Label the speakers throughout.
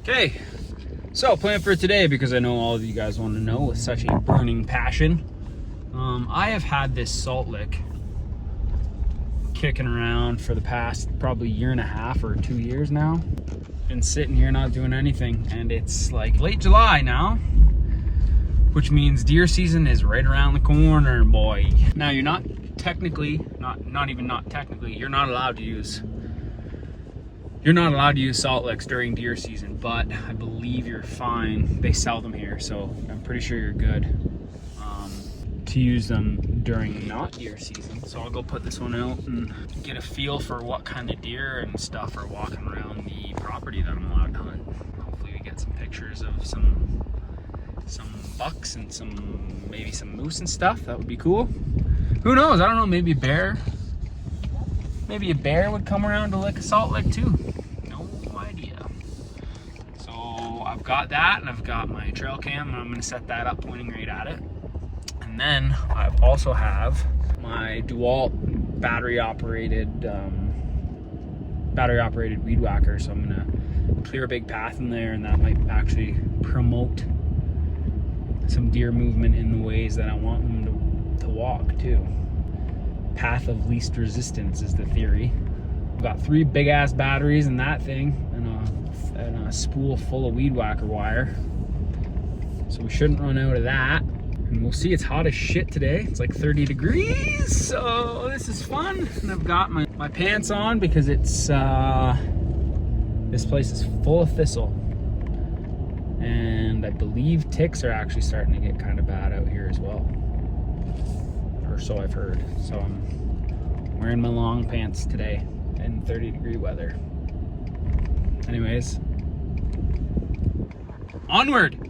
Speaker 1: Okay, so plan for today, because I know all of you guys want to know with such a burning passion. I have had this salt lick kicking around for the past probably year and a half or 2 years now. Been sitting here not doing anything, and it's like late July now, which means deer season is right around the corner, boy. Now you're not technically, you're not allowed to use salt licks during deer season, but I believe you're fine. They sell them here, so I'm pretty sure you're good to use them during not deer season. So I'll go put this one out and get a feel for what kind of deer and stuff are walking around the property that I'm allowed to hunt. Hopefully we get some pictures of some bucks and maybe some moose and stuff. That would be cool. Who knows? I don't know, maybe a bear. Maybe a bear would come around to lick a salt lick too. No idea. So I've got that, and I've got my trail cam, and I'm gonna set that up pointing right at it. And then I also have my DeWalt battery operated weed whacker. So I'm gonna clear a big path in there, and that might actually promote some deer movement in the ways that I want them to walk too. Path of least resistance is the theory. I've got 3 big ass batteries in that thing, and a spool full of weed whacker wire. So we shouldn't run out of that. And we'll see. It's hot as shit today. It's like 30 degrees, so this is fun. And I've got my pants on because it's this place is full of thistle, and I believe ticks are actually starting to get kind of bad out here as well, or so I've heard. So I'm wearing my long pants today in 30-degree weather. Anyways, onward.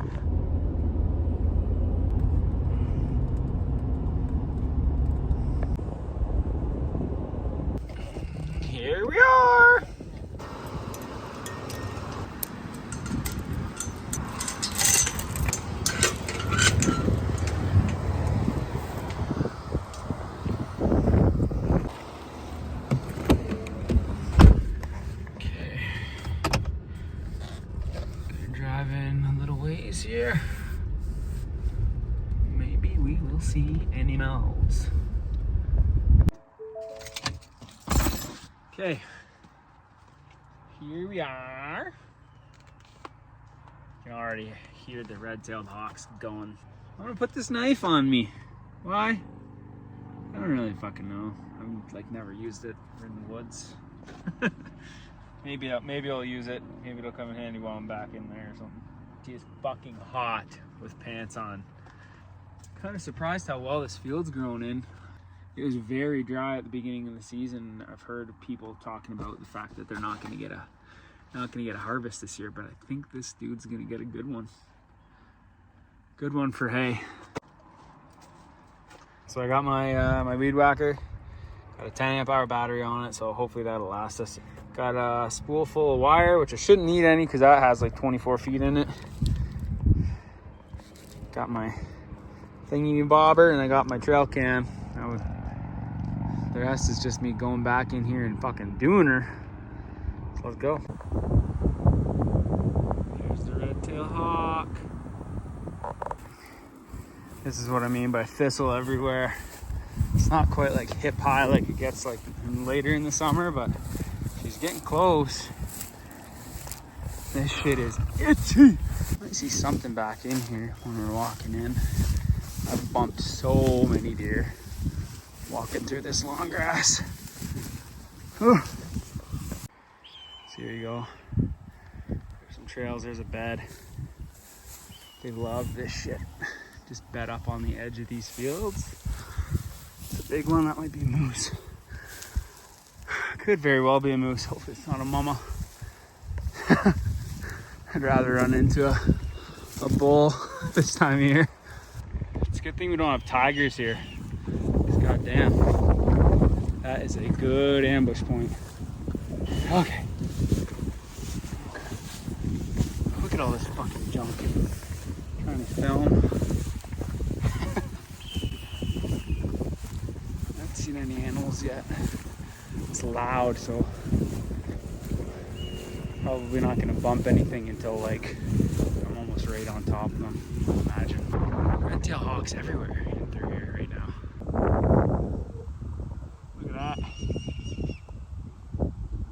Speaker 1: Here we are. Okay. Gonna drive in a little ways here. Maybe we will see animals. Okay, here we are. You can already hear the red-tailed hawks going. I'm gonna put this knife on me. Why? I don't really fucking know. I've like never used it in the woods. maybe I'll use it. Maybe it'll come in handy while I'm back in there or something. It's fucking hot with pants on. Kind of surprised how well this field's grown in. It was very dry at the beginning of the season. I've heard people talking about the fact that they're not going to get a harvest this year, but I think this dude's going to get a good one. Good one for hay. So I got my weed whacker. Got a 10 amp hour battery on it, so hopefully that'll last us. Got a spool full of wire, which I shouldn't need any because that has like 24 feet in it. Got my thingy bobber, and I got my trail cam. The rest is just me going back in here and fucking doing her. So let's go. There's the red-tailed hawk. This is what I mean by thistle everywhere. It's not quite like hip high like it gets like later in the summer, but she's getting close. This shit is itchy. I see something back in here when we're walking in. I've bumped so many deer walking through this long grass. Whew. So here you go. There's some trails, there's a bed. They love this shit. Just bed up on the edge of these fields. It's a big one, that might be a moose. Could very well be a moose, hopefully it's not a mama. I'd rather run into a bull this time of year. It's a good thing we don't have tigers here. God damn, that is a good ambush point. Okay. Look at all this fucking junk. I'm trying to film. I haven't seen any animals yet. It's loud, so Probably not gonna bump anything until like I'm almost right on top of them, I imagine. Red-tailed hawks everywhere in through here right now. Look at that.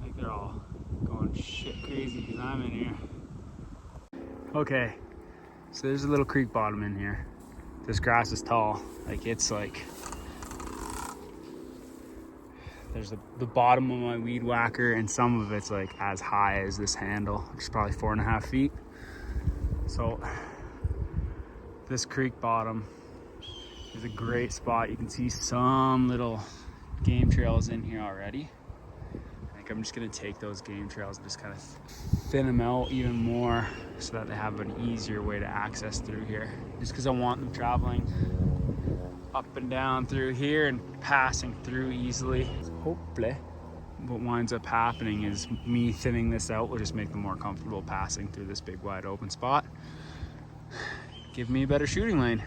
Speaker 1: Like they're all going shit crazy because I'm in here. Okay, so there's a little creek bottom in here. This grass is tall. Like it's like, there's the bottom of my weed whacker, and some of it's like as high as this handle, which is probably 4.5 feet. So this creek bottom is a great spot. You can see some little game trails in here already. I think I'm just gonna take those game trails and just kind of thin them out even more so that they have an easier way to access through here. Just because I want them traveling up and down through here and passing through easily. So hopefully what winds up happening is me thinning this out will just make them more comfortable passing through this big wide open spot. Give me a better shooting lane.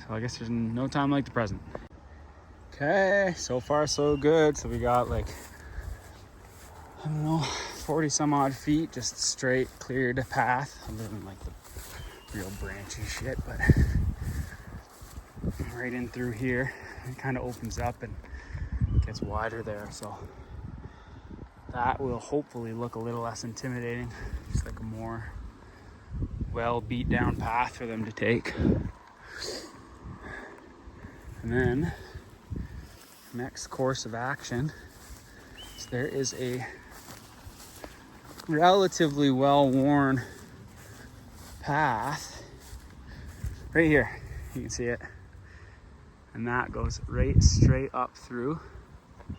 Speaker 1: So I guess there's no time like the present. Okay, so far so good. So we got like, I don't know, 40 some odd feet, just straight cleared path. Other than like the real branchy shit, but right in through here, it kind of opens up and gets wider there. So that will hopefully look a little less intimidating. Just like a more well beat down path for them to take. And then next course of action is there is a relatively well-worn path right here. You can see it. And that goes right straight up through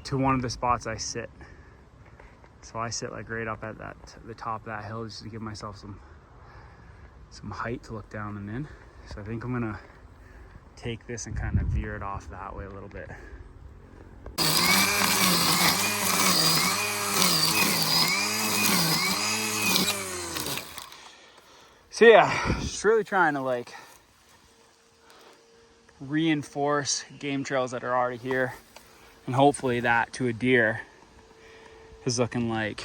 Speaker 1: to one of the spots I sit. So I sit like right up at the top of that hill just to give myself some height to look down and in. So I think I'm gonna take this and kind of veer it off that way a little bit. So yeah, just really trying to like reinforce game trails that are already here, and hopefully that to a deer is looking like,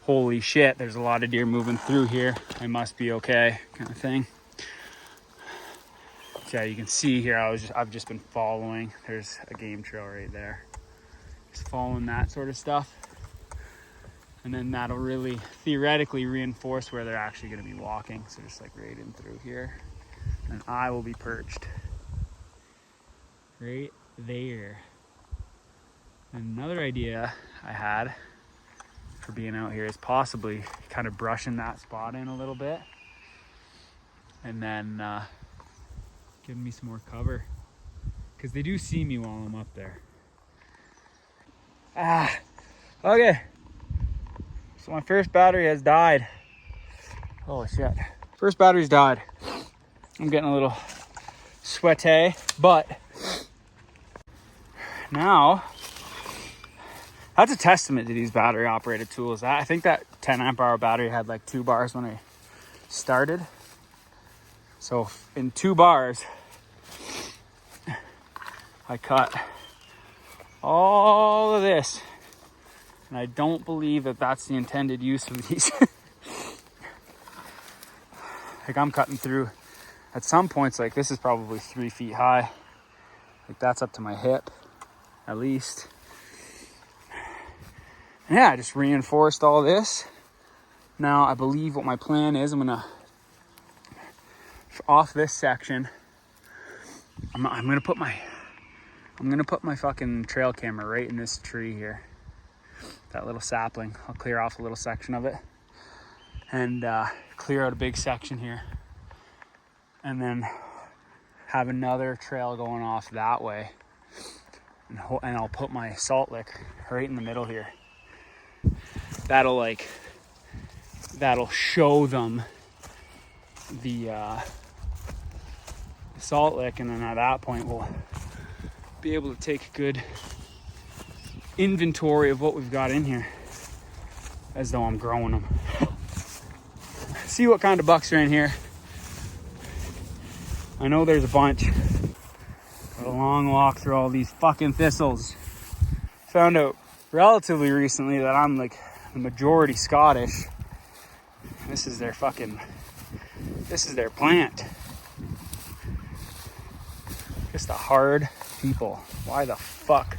Speaker 1: holy shit, there's a lot of deer moving through here, I must be okay, kind of thing. Yeah, you can see here I've just been following. There's a game trail right there. Just following that sort of stuff. And then that'll really theoretically reinforce where they're actually going to be walking. So just like right in through here. And I will be perched right there. Another idea I had for being out here is possibly kind of brushing that spot in a little bit. And then giving me some more cover. Because they do see me while I'm up there. Okay. So my first battery has died. Oh shit. First battery's died. I'm getting a little sweaty, but now that's a testament to these battery operated tools. I think that 10 amp hour battery had like 2 bars when I started. So in 2 bars, I cut all of this. And I don't believe that that's the intended use of these. Like I'm cutting through, at some points, like this is probably 3 feet high. Like that's up to my hip, at least. And yeah, I just reinforced all this. Now I believe what my plan is, I'm gonna, off this section, I'm gonna put my fucking trail camera right in this tree here. That little sapling. I'll clear off a little section of it and clear out a big section here, and then have another trail going off that way, and I'll put my salt lick right in the middle here. That'll show them the salt lick, and then at that point we'll be able to take good inventory of what we've got in here, as though I'm growing them. See what kind of bucks are in here. I know there's a bunch. Got a long walk through all these fucking thistles. Found out relatively recently that I'm like the majority Scottish. This is their plant. Just a hard people. Why the fuck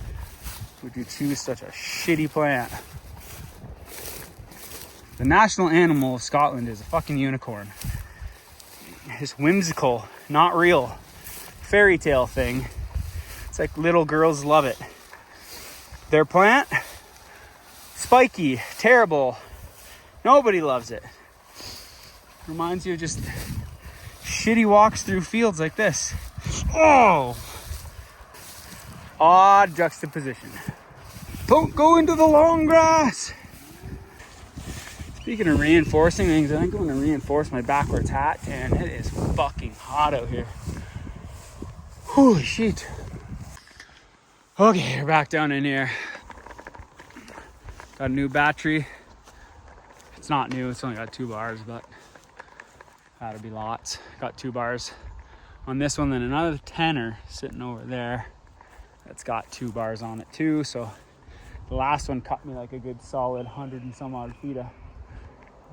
Speaker 1: would you choose such a shitty plant? The national animal of Scotland is a fucking unicorn. This whimsical, not real, fairy tale thing. It's like little girls love it. Their plant, spiky, terrible. Nobody loves it. Reminds you of just shitty walks through fields like this. Oh! Odd juxtaposition. Don't go into the long grass. Speaking of reinforcing things, I think I'm going to reinforce my backwards hat, and it is fucking hot out here. Holy shit. Okay, we're back down in here. Got a new battery. It's not new, it's only got 2 bars, but that'll be lots. Got 2 bars on this one, then another tenner sitting over there that's got 2 bars on it too. So the last one cut me like a good solid 100 and some odd feet of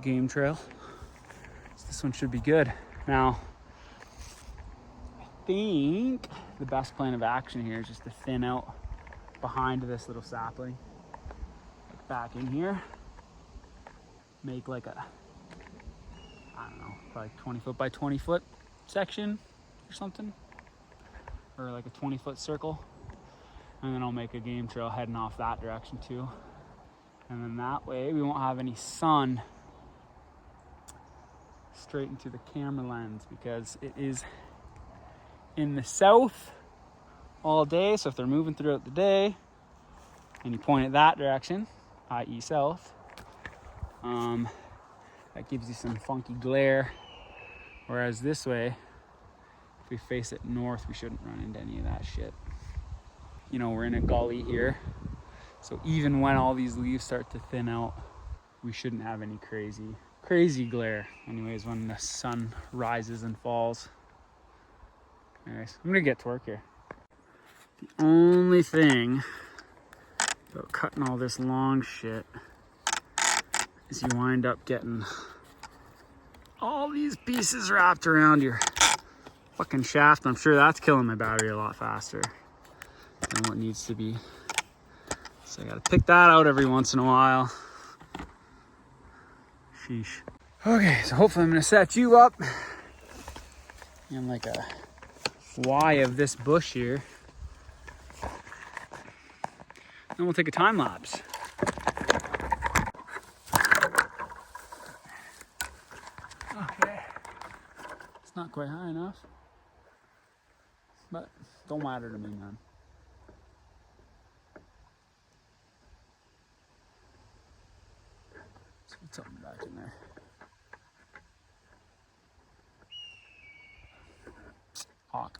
Speaker 1: game trail. So this one should be good. Now, I think the best plan of action here is just to thin out behind this little sapling, like back in here. Make like a, I don't know, probably 20 foot by 20 foot section or something, or like a 20-foot circle, and then I'll make a game trail heading off that direction too, and then that way we won't have any sun straight into the camera lens, because it is in the south all day. So if they're moving throughout the day and you point it that direction, i.e. south, that gives you some funky glare. Whereas this way, if we face it north, we shouldn't run into any of that shit. You know, we're in a gully here, so even when all these leaves start to thin out, we shouldn't have any crazy glare. Anyways, when the sun rises and falls. Anyways, I'm gonna get to work here. The only thing about cutting all this long shit is you wind up getting all these pieces wrapped around your fucking shaft. I'm sure that's killing my battery a lot faster than what needs to be. So I gotta pick that out every once in a while. Sheesh. Okay, so hopefully I'm gonna set you up in like a Y of this bush here. Then we'll take a time lapse. Okay. It's not quite high enough, but don't matter to me, man. Let's put something back in there. Hawk.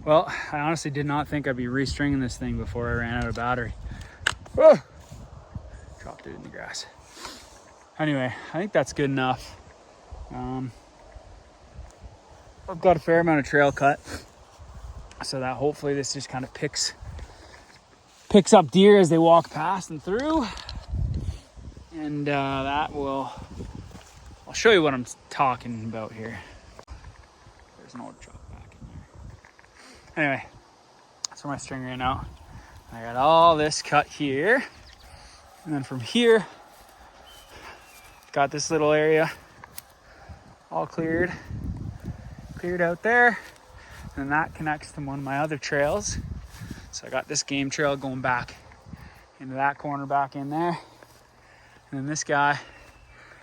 Speaker 1: Well, I honestly did not think I'd be restringing this thing before I ran out of battery. Whoa! Dropped it in the grass. Anyway, I think that's good enough. I've got a fair amount of trail cut, so that hopefully this just kind of picks up deer as they walk past and through. And that will, I'll show you what I'm talking about here. There's an old truck back in there. Anyway, that's where my string ran out. I got all this cut here, and then from here, got this little area all cleared out there, and that connects to one of my other trails. So I got this game trail going back into that corner back in there, and then this guy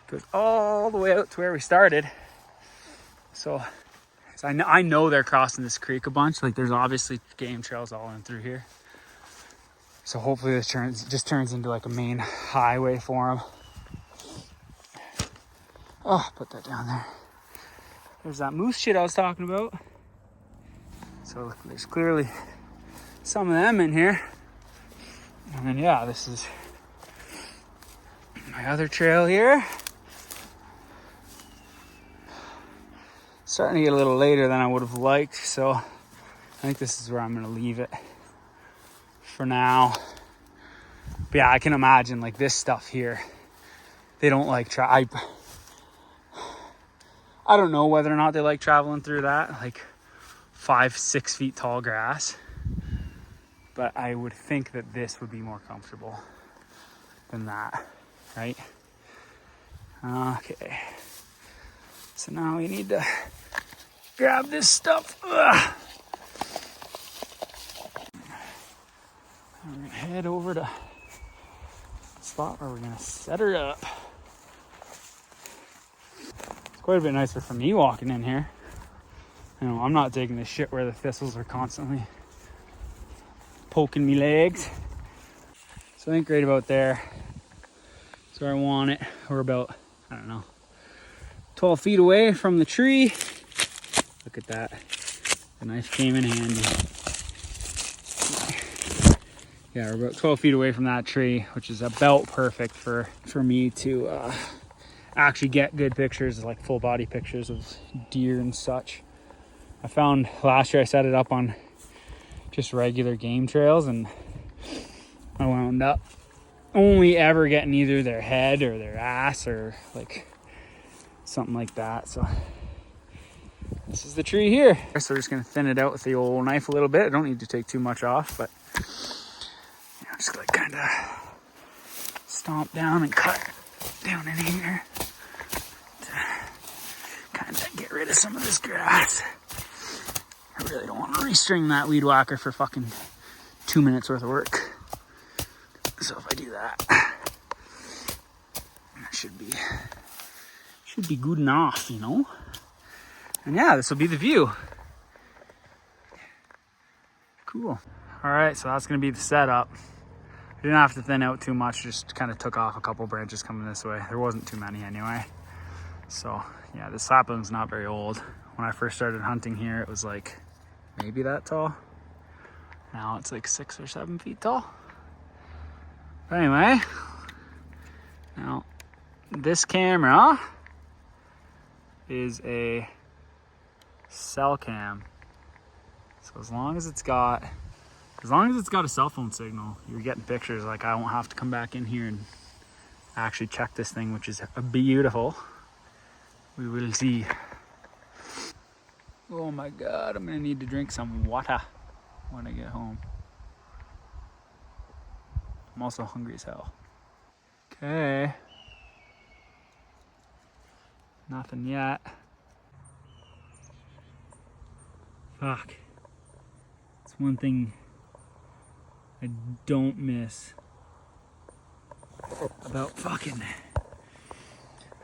Speaker 1: goes all the way out to where we started. So I know they're crossing this creek a bunch. Like, there's obviously game trails all in through here. So hopefully this just turns into like a main highway for them. Oh, put that down there. There's that moose shit I was talking about. So look, there's clearly some of them in here. And then yeah, this is my other trail here. starting to get a little later than I would have liked, so I think this is where I'm going to leave it for now. But yeah, I can imagine like this stuff here, they don't like I don't know whether or not they like traveling through that like 5-6 feet tall grass, but I would think that this would be more comfortable than that, right? Okay, so now we need to grab this stuff. Ugh. We're gonna head over to the spot where we're gonna set her up. It's quite a bit nicer for me walking in here. You know, I'm not taking this shit where the thistles are constantly poking me legs. So I think right about there is where I want it. We're about, I don't know, 12 feet away from the tree. Look at that. The knife came in handy. Yeah, we're about 12 feet away from that tree, which is about perfect for me to actually get good pictures, like full body pictures of deer and such. I found last year I set it up on just regular game trails, and I wound up only ever getting either their head or their ass or like something like that. So this is the tree here. So we're just gonna thin it out with the old knife a little bit. I don't need to take too much off, but I'm just like kind of stomp down and cut down in here to kind of get rid of some of this grass. I really don't want to restring that weed whacker for fucking 2 minutes worth of work. So if I do that, that should be good enough, you know? And yeah, this will be the view. Cool. All right, so that's gonna be the setup. I didn't have to thin out too much, just kind of took off a couple branches coming this way. There wasn't too many anyway. So yeah, this sapling's not very old. When I first started hunting here, it was like maybe that tall. Now it's like 6 or 7 feet tall. But anyway, now this camera is a cell cam. So as long as it's got a cell phone signal, you're getting pictures. Like I won't have to come back in here and actually check this thing, which is beautiful. We will see. Oh my God, I'm gonna need to drink some water when I get home. I'm also hungry as hell. Okay. Nothing yet. Fuck. It's one thing I don't miss about fucking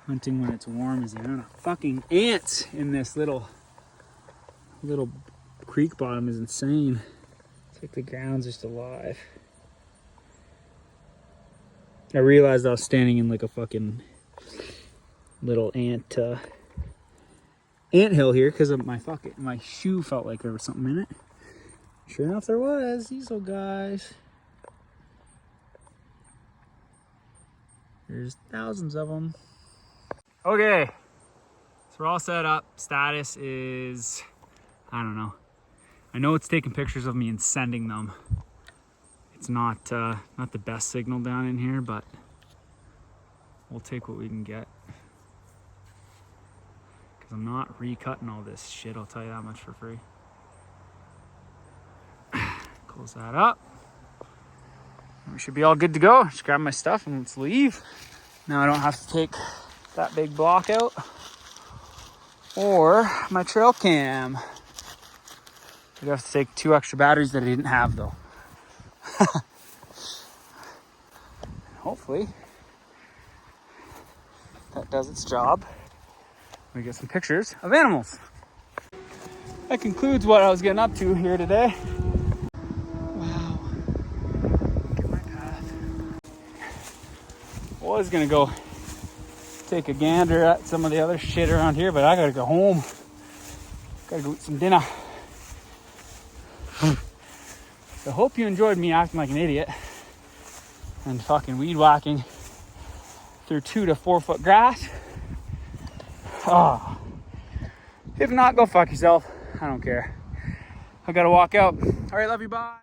Speaker 1: hunting when it's warm is the amount of fucking ants in this little creek bottom is insane. It's like the ground's just alive. I realized I was standing in like a fucking little ant hill here because of my shoe felt like there was something in it. Sure enough, there was. These little guys. There's thousands of them. Okay, so we're all set up. Status is, I don't know. I know it's taking pictures of me and sending them. It's not the best signal down in here, but we'll take what we can get. Because I'm not recutting all this shit, I'll tell you that much for free. Close that up. We should be all good to go. Just grab my stuff and let's leave. Now I don't have to take that big block out or my trail cam. I'd have to take 2 extra batteries that I didn't have though. Hopefully that does its job. We get some pictures of animals. That concludes what I was getting up to here today. Wow. Look at my path. I was gonna go take a gander at some of the other shit around here, but I gotta go home. Gotta go eat some dinner. So I hope you enjoyed me acting like an idiot and fucking weed whacking through 2 to 4 foot grass. Oh, If not, go fuck yourself. I don't care. I gotta walk out. All right, love you, bye.